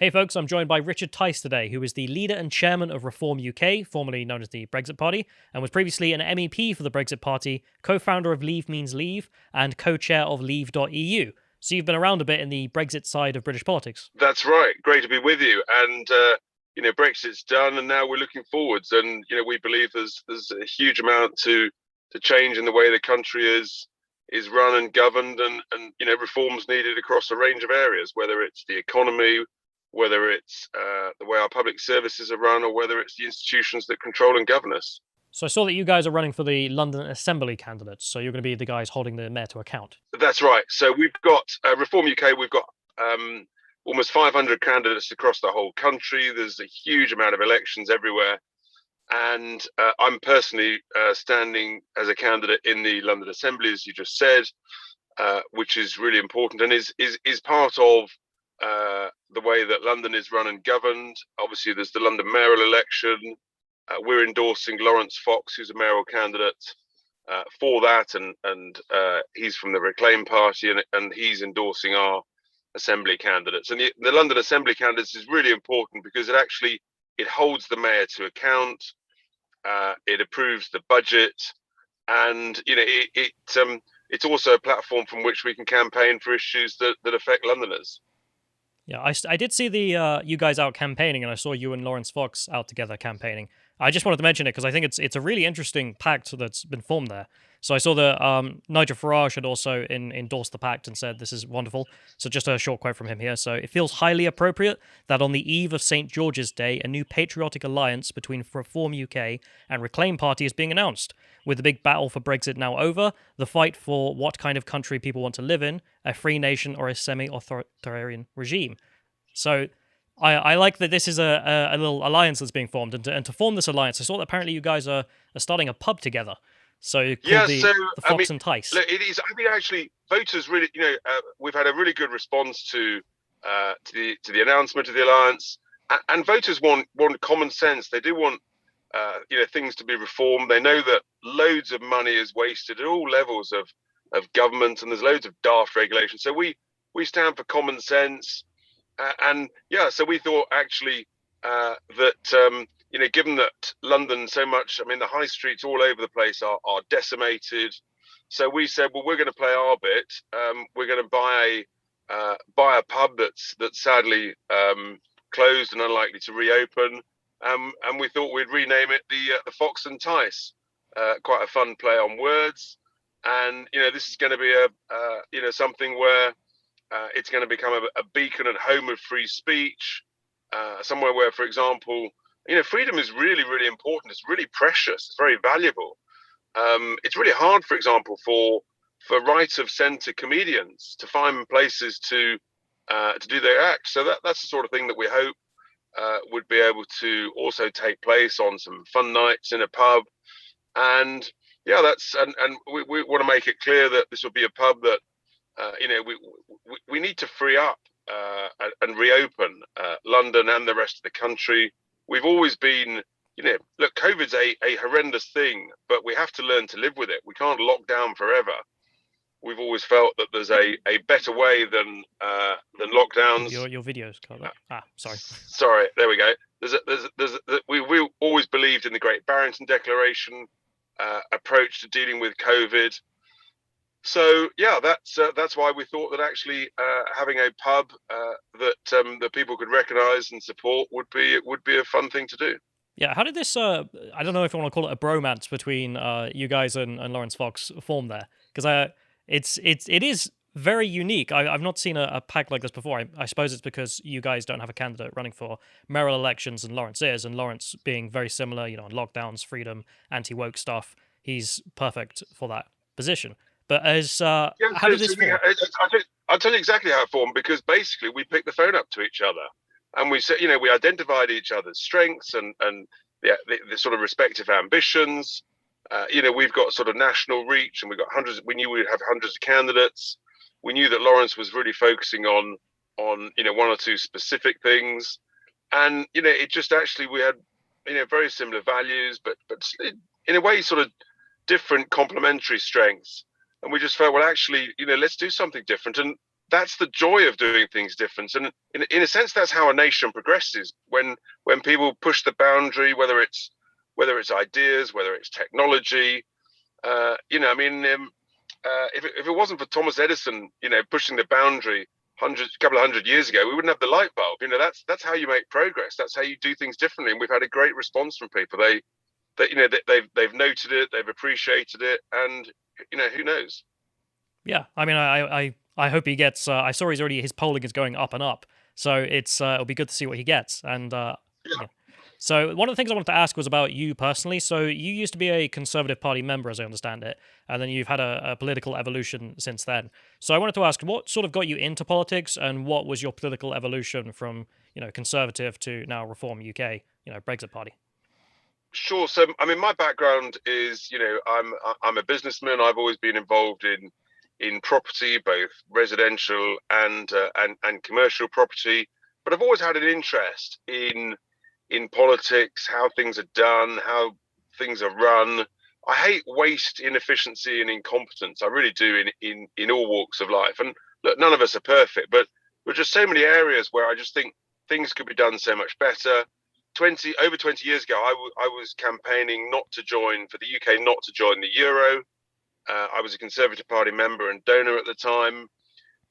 Hey folks, I'm joined by Richard Tice today, who is the leader and chairman of Reform UK, formerly known as the Brexit Party, and was previously an MEP for the Brexit Party, co-founder of Leave Means Leave, and co-chair of Leave.eu. So you've been around a bit in the Brexit side of British politics. That's right. Great to be with you. And Brexit's done, and now we're looking forwards. And we believe there's a huge amount to change in the way the country is run and governed, and reforms needed across a range of areas, whether it's the economy, whether it's the way our public services are run, or whether it's the institutions that control and govern us. So I saw that you guys are running for the London Assembly candidates, so you're going to be the guys holding the mayor to account. That's right. So we've got Reform UK. We've got almost 500 candidates across the whole country. There's a huge amount of elections everywhere. And I'm personally standing as a candidate in the London Assembly, as you just said, which is really important and is part of the way that London is run and governed. Obviously, there's the London mayoral election. We're endorsing Lawrence Fox, who's a mayoral candidate for that, and he's from the Reclaim Party, and he's endorsing our Assembly candidates. And the London Assembly candidates is really important because it holds the mayor to account. It approves the budget, and it's also a platform from which we can campaign for issues that affect Londoners. Yeah, I did see the you guys out campaigning, and I saw you and Lawrence Fox out together campaigning. I just wanted to mention it because I think it's a really interesting pact that's been formed there. So I saw that Nigel Farage had also endorsed the pact and said this is wonderful. So just a short quote from him here. So it feels highly appropriate that on the eve of St. George's Day, a new patriotic alliance between Reform UK and Reclaim Party is being announced. With the big battle for Brexit now over, the fight for what kind of country people want to live in, a free nation or a semi-authoritarian regime. So I like that this is a little alliance that's being formed, and to form this alliance, I saw that apparently you guys are starting a pub together. So called the Fox and Tice. Look, it is. I think actually voters really, we've had a really good response to the announcement of the alliance, and voters want common sense. They do want things to be reformed. They know that loads of money is wasted at all levels of government, and there's loads of daft regulation. So we stand for common sense. So we thought actually that given that London so much, I mean, the high streets all over the place are decimated. So we said, well, we're going to play our bit. We're going to buy a pub that's sadly closed and unlikely to reopen. And we thought we'd rename it the Fox and Tice. Quite a fun play on words. And this is going to be something where it's going to become a beacon and home of free speech, somewhere where, for example, freedom is really, really important. It's really precious. It's very valuable. It's really hard, for example, for right of centre comedians to find places to do their act. So that's the sort of thing that we hope would be able to also take place on some fun nights in a pub. And we want to make it clear that this will be a pub that we need to free up and reopen London and the rest of the country. We've always been, look, COVID's a horrendous thing, but we have to learn to live with it. We can't lock down forever. We've always felt that there's a better way than lockdowns. Your videos, Callum. Sorry. Sorry, there we go. We always believed in the Great Barrington Declaration approach to dealing with COVID. So that's why we thought that actually having a pub that people could recognise and support would be a fun thing to do. Yeah, how did this? I don't know if I want to call it a bromance between you guys and Lawrence Fox form there, because it is very unique. I've not seen a pact like this before. I suppose it's because you guys don't have a candidate running for mayoral elections, and Lawrence is, and Lawrence being very similar, on lockdowns, freedom, anti-woke stuff, he's perfect for that position. But how did this form? I'll tell you exactly how it formed, because basically we picked the phone up to each other and we said, we identified each other's strengths and the sort of respective ambitions. We've got sort of national reach, and we've got hundreds. We knew we'd have hundreds of candidates. We knew that Lawrence was really focusing on one or two specific things, and it just actually we had very similar values, but in a way sort of different complementary strengths. And we just felt, well, actually, let's do something different. And that's the joy of doing things different. And in a sense, that's how a nation progresses. When people push the boundary, whether it's ideas, whether it's technology, I mean, if it wasn't for Thomas Edison, pushing the boundary couple of hundred years ago, we wouldn't have the light bulb. That's how you make progress. That's how you do things differently. And we've had a great response from people. They've noted it, they've appreciated it, and who knows? Yeah, I mean, I hope he gets. I saw his polling is going up and up, so it'll be good to see what he gets. And Yeah. yeah. So one of the things I wanted to ask was about you personally. So you used to be a Conservative Party member, as I understand it, and then you've had a political evolution since then. So I wanted to ask, what sort of got you into politics, and what was your political evolution from Conservative to now Reform UK, Brexit Party? Sure. So, I mean, my background is, I'm a businessman. I've always been involved in property, both residential and commercial property. But I've always had an interest in politics, how things are done, how things are run. I hate waste, inefficiency, and incompetence. I really do in all walks of life. And look, none of us are perfect, but there are just so many areas where I just think things could be done so much better. Over 20 years ago, I was campaigning not to join for the UK, not to join the euro. I was a Conservative Party member and donor at the time,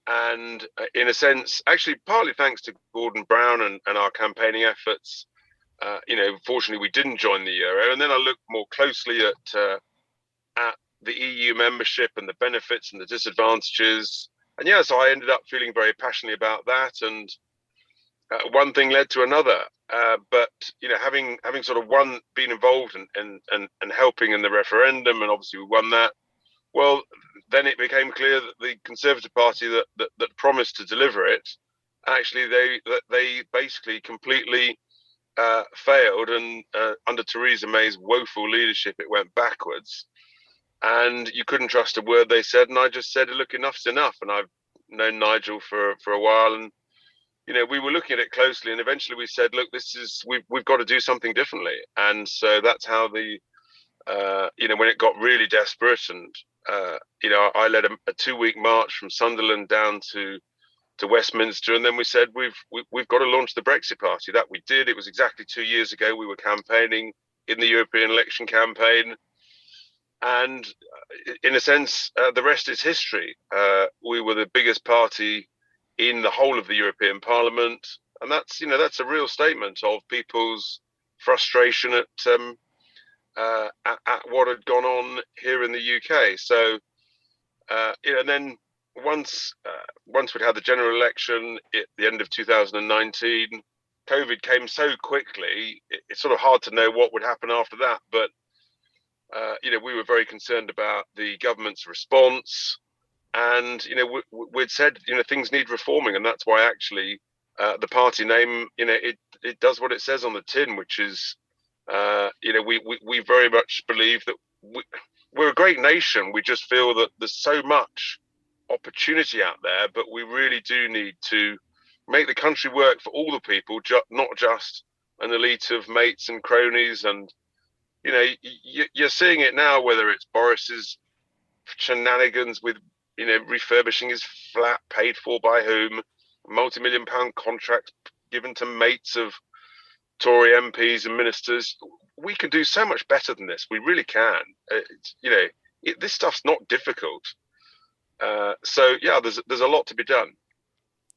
and in a sense, actually, partly thanks to Gordon Brown and our campaigning efforts, fortunately, we didn't join the euro. And then I looked more closely at the EU membership and the benefits and the disadvantages, and yeah, so I ended up feeling very passionately about that, and one thing led to another. But having sort of been involved and helping in the referendum, and obviously we won that. Well, then it became clear that the Conservative Party that promised to deliver it, actually they basically completely failed, and under Theresa May's woeful leadership, it went backwards, and you couldn't trust a word they said. And I just said, look, enough's enough. And I've known Nigel for a while, and we were looking at it closely, and eventually we said, look, we've got to do something differently. And so that's how when it got really desperate, and I led a 2-week march from Sunderland down to Westminster, and then we said we've got to launch the Brexit Party. That we did. It was exactly 2 years ago. We were campaigning in the European election campaign, and in a sense, the rest is history. We were the biggest party in the whole of the European Parliament, and that's a real statement of people's frustration at what had gone on here in the UK. So, and then once we'd had the general election at the end of 2019, COVID came so quickly. It's sort of hard to know what would happen after that. But we were very concerned about the government's response. And we'd said things need reforming, and that's why actually the party name it does what it says on the tin, which is we very much believe that we're a great nation. We just feel that there's so much opportunity out there, but we really do need to make the country work for all the people, not just an elite of mates and cronies. And you're seeing it now, whether it's Boris's shenanigans with refurbishing his flat, paid for by whom, multi-million-pound contracts given to mates of Tory MPs and ministers. We can do so much better than this. We really can. This stuff's not difficult. So yeah, there's a lot to be done.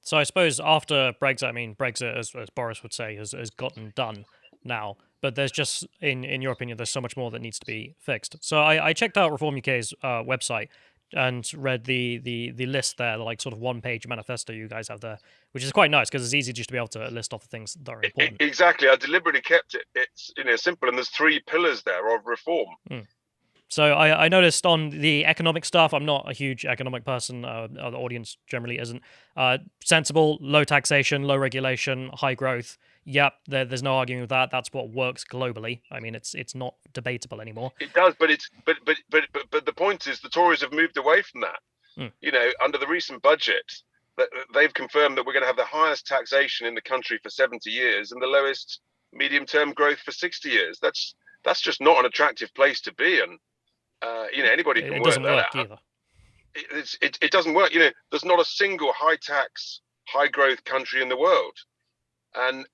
So I suppose after Brexit, I mean, Brexit, as Boris would say, has gotten done now. But there's just, in your opinion, there's so much more that needs to be fixed. So I checked out Reform UK's website and read the list there, the like sort of one-page manifesto you guys have there, which is quite nice because it's easy just to be able to list off the things that are important. Exactly. I deliberately kept it. It's simple, and there's 3 pillars there of reform. So I noticed on the economic stuff, I'm not a huge economic person, the audience generally isn't. Sensible, low taxation, low regulation, high growth. Yep, there's no arguing with that. That's what works globally. I mean, it's not debatable anymore. It does, but the point is the Tories have moved away from that. Under the recent budget, they've confirmed that we're going to have the highest taxation in the country for 70 years and the lowest medium-term growth for 60 years. That's just not an attractive place to be, and anybody can work that out. Either. it doesn't work. There's not a single high tax, high growth country in the world, and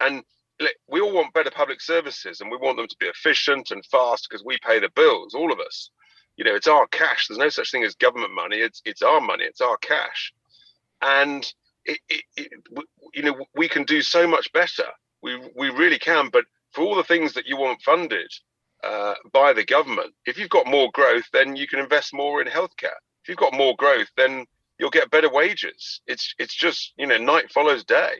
we all want better public services, and we want them to be efficient and fast because we pay the bills, all of us. It's our cash. There's no such thing as government money. It's our money. It's our cash, and we can do so much better. We really can. But for all the things that you want funded by the government, if you've got more growth, then you can invest more in healthcare. If you've got more growth, then you'll get better wages. It's just night follows day.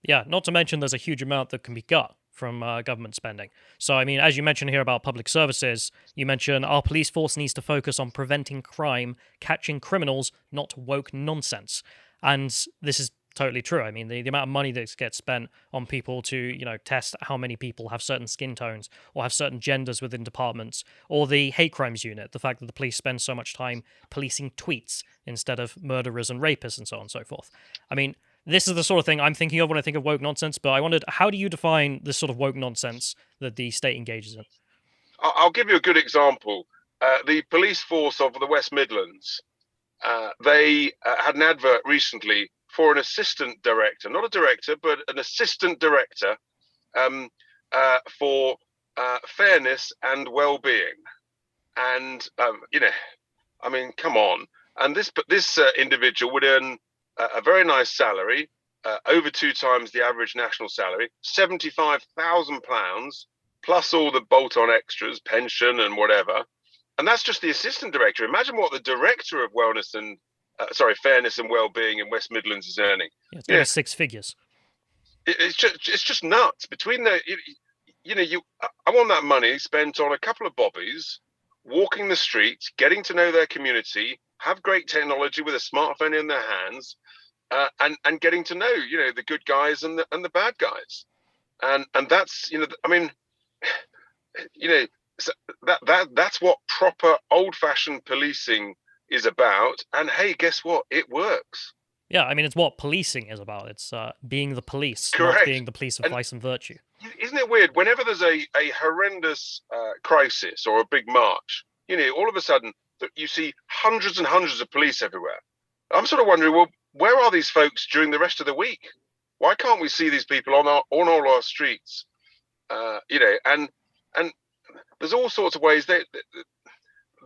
Yeah, not to mention there's a huge amount that can be cut from government spending. So, I mean, as you mentioned here about public services, you mentioned our police force needs to focus on preventing crime, catching criminals, not woke nonsense. And this is totally true. I mean, the amount of money that gets spent on people to, test how many people have certain skin tones or have certain genders within departments, or the hate crimes unit, the fact that the police spend so much time policing tweets instead of murderers and rapists and so on and so forth. I mean, this is the sort of thing I'm thinking of when I think of woke nonsense, but I wondered, how do you define this sort of woke nonsense that the state engages in? I'll give you a good example. The police force of the West Midlands, they had an advert recently for an assistant director, not a director, but an assistant director for fairness and well-being. And, I mean, come on. And this individual would earn a very nice salary, over 2 times the average national salary, £75,000, plus all the bolt-on extras, pension and whatever. And that's just the assistant director. Imagine what the director of fairness and well-being in West Midlands is earning. Yeah, it's maybe 6 figures. It's just nuts. Between I want that money spent on a couple of bobbies, walking the streets, getting to know their community, have great technology with a smartphone in their hands, and getting to know the good guys and the bad guys, and that's I mean, so that's what proper old-fashioned policing is about. And hey, guess what? It works. Yeah, I mean, it's what policing is about. It's being the police, Correct. Not being the police of vice and virtue. Isn't it weird? Whenever there's a horrendous crisis or a big march, all of a sudden you see hundreds and hundreds of police everywhere. I'm sort of wondering, well, where are these folks during the rest of the week? Why can't we see these people on all our streets? And there's all sorts of ways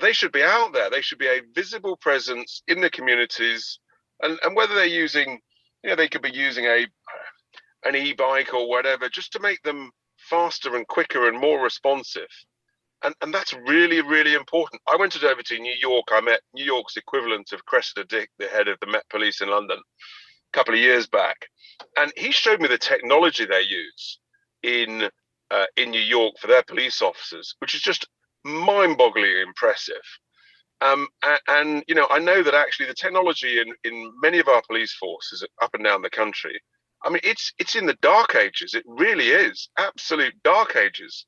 they should be out there. They should be a visible presence in the communities, and whether they're using, they could be using an e-bike or whatever, just to make them faster and quicker and more responsive. And that's really, really important. I went over to New York. I met New York's equivalent of Cressida Dick, the head of the Met Police in London, a couple of years back. And he showed me the technology they use in New York for their police officers, which is just mind-bogglingly impressive. And I know that actually the technology in many of our police forces up and down the country, I mean, it's in the dark ages. It really is. Absolute dark ages.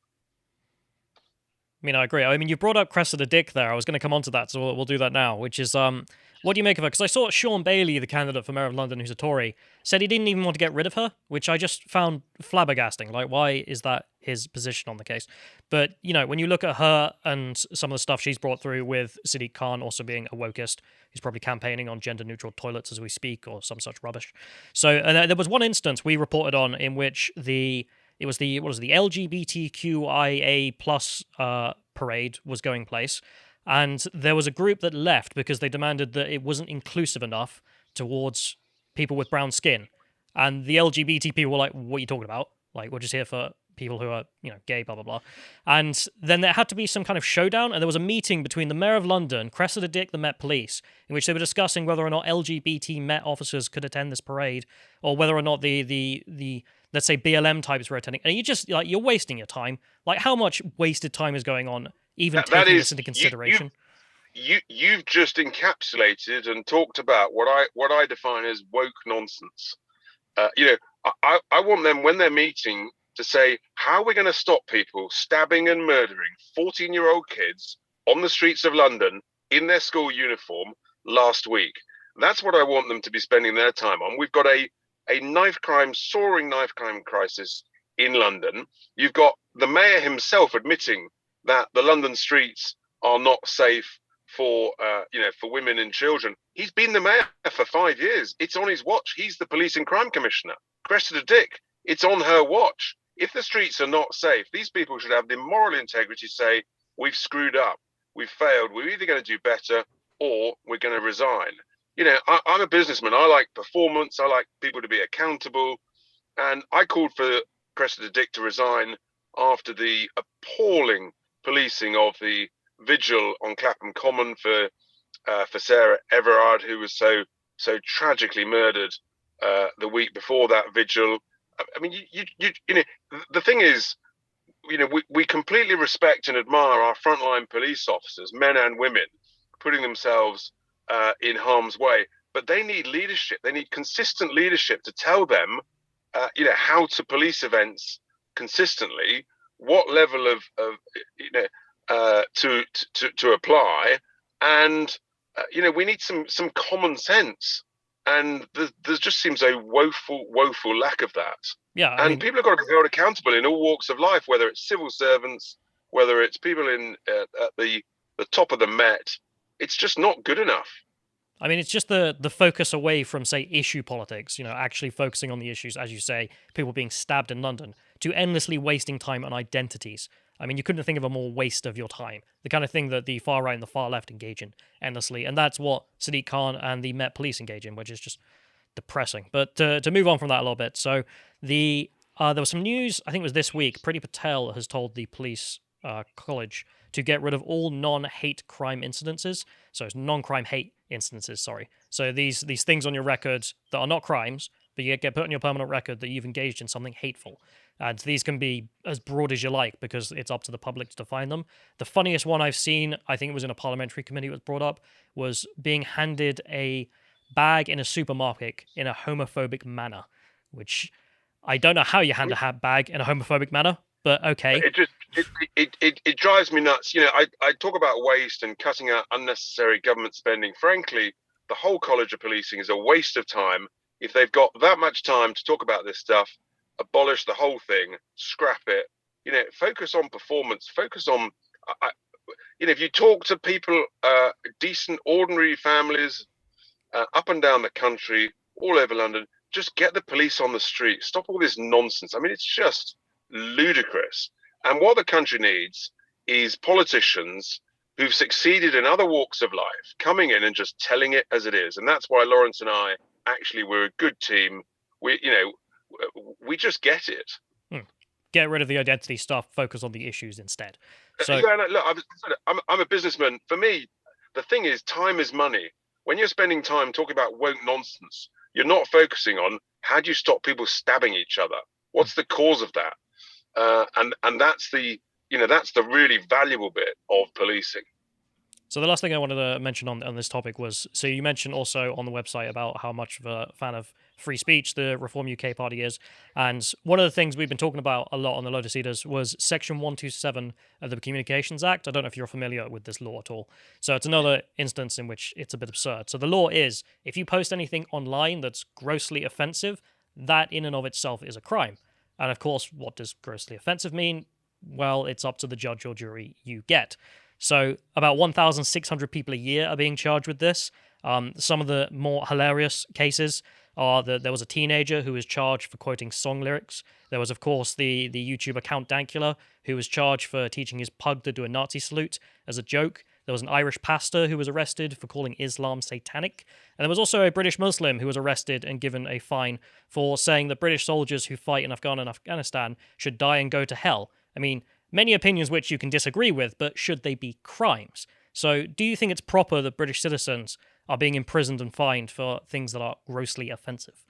I mean, I agree. I mean, you brought up Cressida Dick there. I was going to come on to that, so we'll do that now, which is, what do you make of her? Because I saw Sean Bailey, the candidate for Mayor of London, who's a Tory, said he didn't even want to get rid of her, which I just found flabbergasting. Like, why is that his position on the case? But, when you look at her and some of the stuff she's brought through with Sadiq Khan also being a wokist, who's probably campaigning on gender-neutral toilets as we speak, or some such rubbish. So, and there was one instance we reported on in which the LGBTQIA plus parade was going place, and there was a group that left because they demanded that it wasn't inclusive enough towards people with brown skin, and the LGBT people were like, "What are you talking about? Like, we're just here for people who are, gay, blah blah blah." And then there had to be some kind of showdown, and there was a meeting between the Mayor of London, Cressida Dick, the Met Police, in which they were discussing whether or not LGBT Met officers could attend this parade, or whether or not the let's say BLM types were attending. And you just you're wasting your time. Like, how much wasted time is going on, even taking this into consideration? You've just encapsulated and talked about what I define as woke nonsense. I want them, when they're meeting, to say, how are we going to stop people stabbing and murdering 14-year-old kids on the streets of London in their school uniform last week? That's what I want them to be spending their time on. We've got a soaring knife crime crisis in London. You've got the mayor himself admitting that the London streets are not safe for women and children. He's been the mayor for 5 years. It's on his watch. He's the police and crime commissioner. Cressida Dick, it's on her watch. If the streets are not safe, these people should have the moral integrity to say, we've screwed up, we've failed, we're either going to do better or we're going to resign. I'm a businessman. I like performance. I like people to be accountable. And I called for Cressida Dick to resign after the appalling policing of the vigil on Clapham Common for Sarah Everard, who was so tragically murdered the week before that vigil. I mean, the thing is, we completely respect and admire our frontline police officers, men and women, putting themselves in harm's way, but they need leadership. They need consistent leadership to tell them, how to police events consistently, what level of to apply, and we need some common sense, and there just seems a woeful lack of that. Yeah, and people have got to be held accountable in all walks of life, whether it's civil servants, whether it's people at the top of the Met. It's just not good enough. I mean, it's just the focus away from, say, issue politics, actually focusing on the issues, as you say, people being stabbed in London, to endlessly wasting time on identities. I mean, you couldn't think of a more waste of your time. The kind of thing that the far right and the far left engage in endlessly. And that's what Sadiq Khan and the Met Police engage in, which is just depressing. But to move on from that a little bit, so there was some news, I think it was this week, Priti Patel has told the police college to get rid of all non-hate crime incidences. So it's non-crime hate instances, sorry. So these things on your record that are not crimes, but you get put on your permanent record that you've engaged in something hateful. And these can be as broad as you like because it's up to the public to define them. The funniest one I've seen, I think it was in a parliamentary committee it was brought up, was being handed a bag in a supermarket in a homophobic manner, which I don't know how you hand a bag in a homophobic manner, but okay. It drives me nuts. I talk about waste and cutting out unnecessary government spending. Frankly, the whole College of Policing is a waste of time. If they've got that much time to talk about this stuff, abolish the whole thing, scrap it. Focus on performance. Focus on, if you talk to people, decent, ordinary families, up and down the country, all over London, just get the police on the street. Stop all this nonsense. I mean, it's just ludicrous. And what the country needs is politicians who've succeeded in other walks of life coming in and just telling it as it is. And that's why Lawrence and I actually were a good team. We just get it. Get rid of the identity stuff, focus on the issues instead. So look, I'm a businessman. For me, the thing is, time is money. When you're spending time talking about woke nonsense, you're not focusing on how do you stop people stabbing each other? What's the cause of that? And that's the really valuable bit of policing. So the last thing I wanted to mention on this topic was, so you mentioned also on the website about how much of a fan of free speech the Reform UK Party is, and one of the things we've been talking about a lot on the Lotus Eaters was Section 127 of the Communications Act. I don't know if you're familiar with this law at all. So it's another instance in which it's a bit absurd. So the law is, if you post anything online that's grossly offensive, that in and of itself is a crime. And of course, what does grossly offensive mean? Well, it's up to the judge or jury you get. So about 1,600 people a year are being charged with this. Some of the more hilarious cases are that there was a teenager who was charged for quoting song lyrics. There was, of course, the YouTuber Count Dankula, who was charged for teaching his pug to do a Nazi salute as a joke. There was an Irish pastor who was arrested for calling Islam satanic. And there was also a British Muslim who was arrested and given a fine for saying that British soldiers who fight in Afghanistan should die and go to hell. I mean, many opinions which you can disagree with, but should they be crimes? So do you think it's proper that British citizens are being imprisoned and fined for things that are grossly offensive?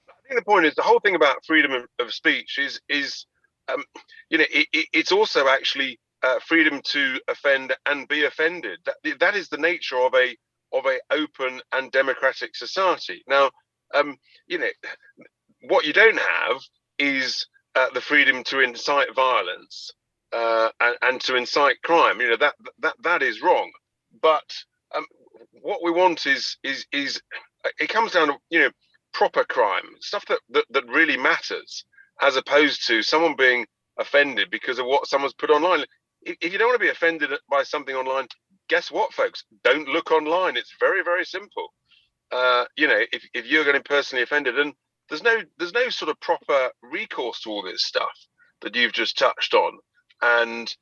I think the point is, the whole thing about freedom of speech is it's also actually freedom to offend and be offended. That is the nature of a open and democratic society. Now, what you don't have is the freedom to incite violence and to incite crime. That is wrong. But what we want is it comes down to proper crime, stuff that really matters, as opposed to someone being offended because of what someone's put online. If you don't want to be offended by something online, guess what, folks? Don't look online. It's very, very simple. If you're getting personally offended, and there's no sort of proper recourse to all this stuff that you've just touched on, and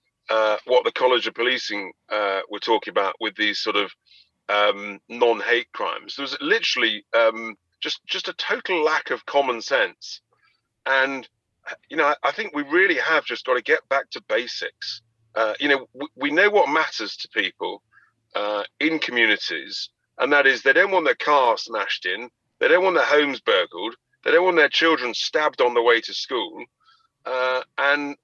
what the College of Policing were talking about with these sort of non-hate crimes. There was literally just a total lack of common sense, and I think we really have just got to get back to basics. We know what matters to people in communities, and that is they don't want their car smashed in, they don't want their homes burgled, they don't want their children stabbed on the way to school, and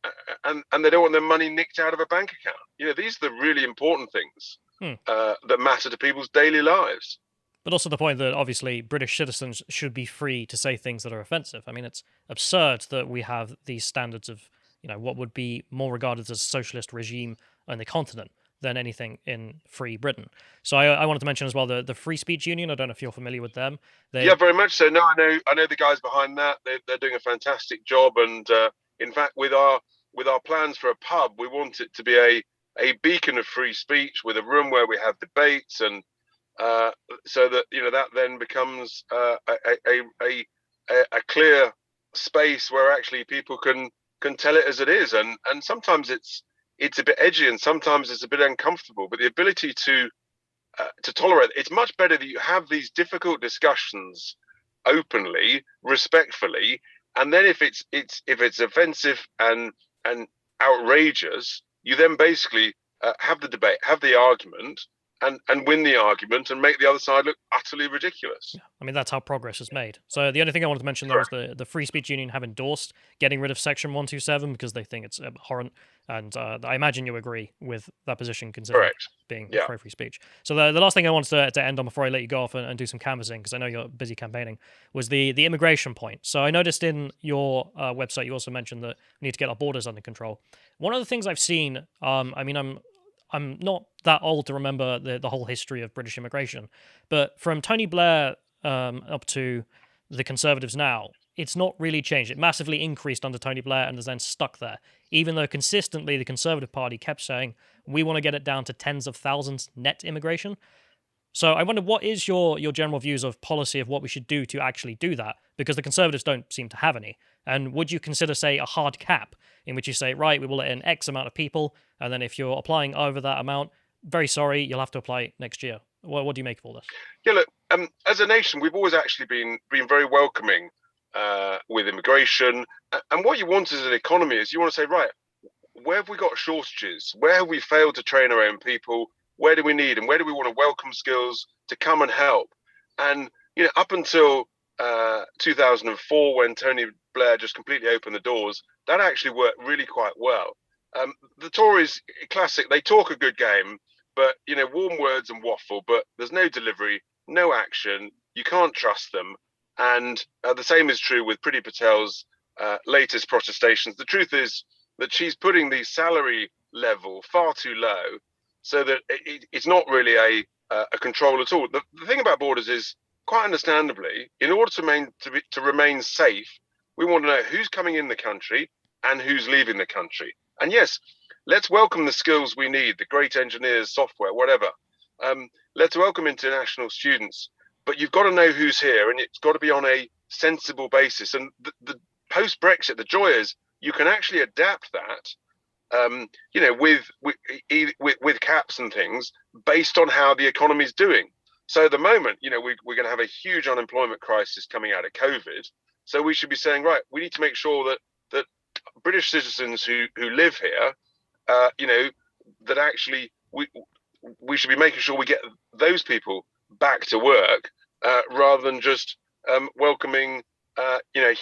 they don't want their money nicked out of a bank account. These are the really important things that matter to people's daily lives. But also the point that obviously British citizens should be free to say things that are offensive. I mean, it's absurd that we have these standards of, what would be more regarded as a socialist regime on the continent than anything in free Britain. So I wanted to mention as well the Free Speech Union. I don't know if you're familiar with them. Yeah, very much so. No, I know the guys behind that. They're doing a fantastic job, and in fact, with our plans for a pub, we want it to be a beacon of free speech with a room where we have debates, and so that that then becomes a clear space where actually people can tell it as it is, and sometimes it's a bit edgy, and sometimes it's a bit uncomfortable, but the ability to tolerate it's much better that you have these difficult discussions openly, respectfully, and then if it's offensive and outrageous, you then basically have the debate, have the argument, and win the argument and make the other side look utterly ridiculous. Yeah. I mean, that's how progress is made. So the only thing I wanted to mention, though, is the Free Speech Union have endorsed getting rid of Section 127 because they think it's abhorrent. And I imagine you agree with that position, considering being pro-free speech. So the last thing I wanted to end on before I let you go off and do some canvassing, because I know you're busy campaigning, was the immigration point. So I noticed in your website you also mentioned that we need to get our borders under control. One of the things I've seen, I'm not that old to remember the whole history of British immigration, but from Tony Blair up to the Conservatives now, it's not really changed. It massively increased under Tony Blair and is then stuck there, even though consistently the Conservative Party kept saying, we want to get it down to tens of thousands net immigration. So I wonder, what is your general views of policy of what we should do to actually do that? Because the Conservatives don't seem to have any. And would you consider, say, a hard cap in which you say, right, we will let in X amount of people, and then if you're applying over that amount, very sorry, you'll have to apply next year. What do you make of all this? Yeah, look, as a nation, we've always actually been very welcoming with immigration. And what you want as an economy is you want to say, right, where have we got shortages? Where have we failed to train our own people? Where do we need, and where do we want to welcome skills to come and help? And up until 2004, when Tony Blair just completely opened the doors, that actually worked really quite well. The Tories, classic, they talk a good game, but warm words and waffle, but there's no delivery, no action. You can't trust them. And the same is true with Priti Patel's latest protestations. The truth is that she's putting the salary level far too low, so that it's not really a control at all. The thing about borders is, quite understandably, in order to remain safe, we want to know who's coming in the country and who's leaving the country. And yes, let's welcome the skills we need, the great engineers, software, whatever. Let's welcome international students, but you've got to know who's here, and it's got to be on a sensible basis. And the post-Brexit, the joy is you can actually adapt that, with caps and things based on how the economy's doing. So at the moment, we're going to have a huge unemployment crisis coming out of COVID. So we should be saying, right, we need to make sure that British citizens who live here, that actually we should be making sure we get those people back to work, rather than just welcoming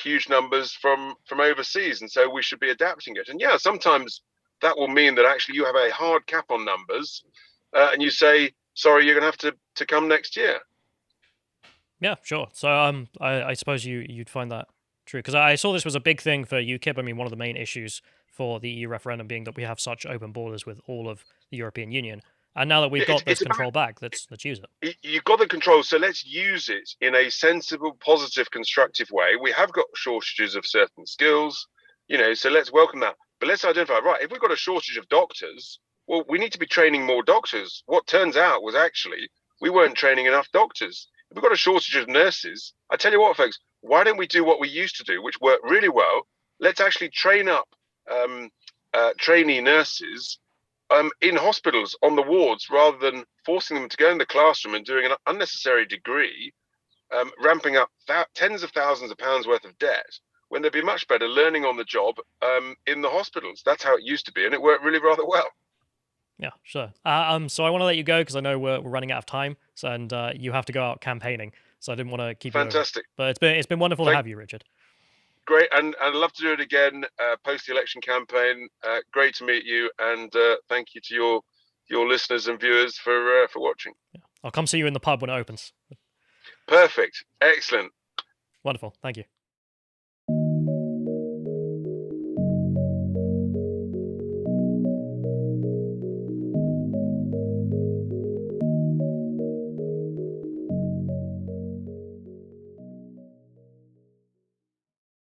huge numbers from overseas. And so we should be adapting it. And yeah, sometimes that will mean that actually you have a hard cap on numbers, and you say, sorry, you're going to have to come next year. Yeah, sure. So I suppose you'd find that true, because I saw this was a big thing for UKIP. I mean, one of the main issues for the EU referendum being that we have such open borders with all of the European Union. And now that we've got this control back, let's use it. You've got the control, so let's use it in a sensible, positive, constructive way. We have got shortages of certain skills, so let's welcome that. But let's identify, right, if we've got a shortage of doctors, well, we need to be training more doctors. What turns out was actually we weren't training enough doctors. If we've got a shortage of nurses, I tell you what, folks, why don't we do what we used to do, which worked really well? Let's actually train up trainee nurses in hospitals on the wards rather than forcing them to go in the classroom and doing an unnecessary degree, ramping up tens of thousands of pounds worth of debt when they'd be much better learning on the job in the hospitals. That's how it used to be, and it worked really rather well. Yeah, sure. So I want to let you go because I know we're running out of time, and you have to go out campaigning. So I didn't want to keep you over. Fantastic. But it's been wonderful to have you, Richard. Great, and I'd love to do it again post the election campaign. Great to meet you, and thank you to your listeners and viewers for watching. Yeah. I'll come see you in the pub when it opens. Perfect, excellent, Wonderful. Thank you.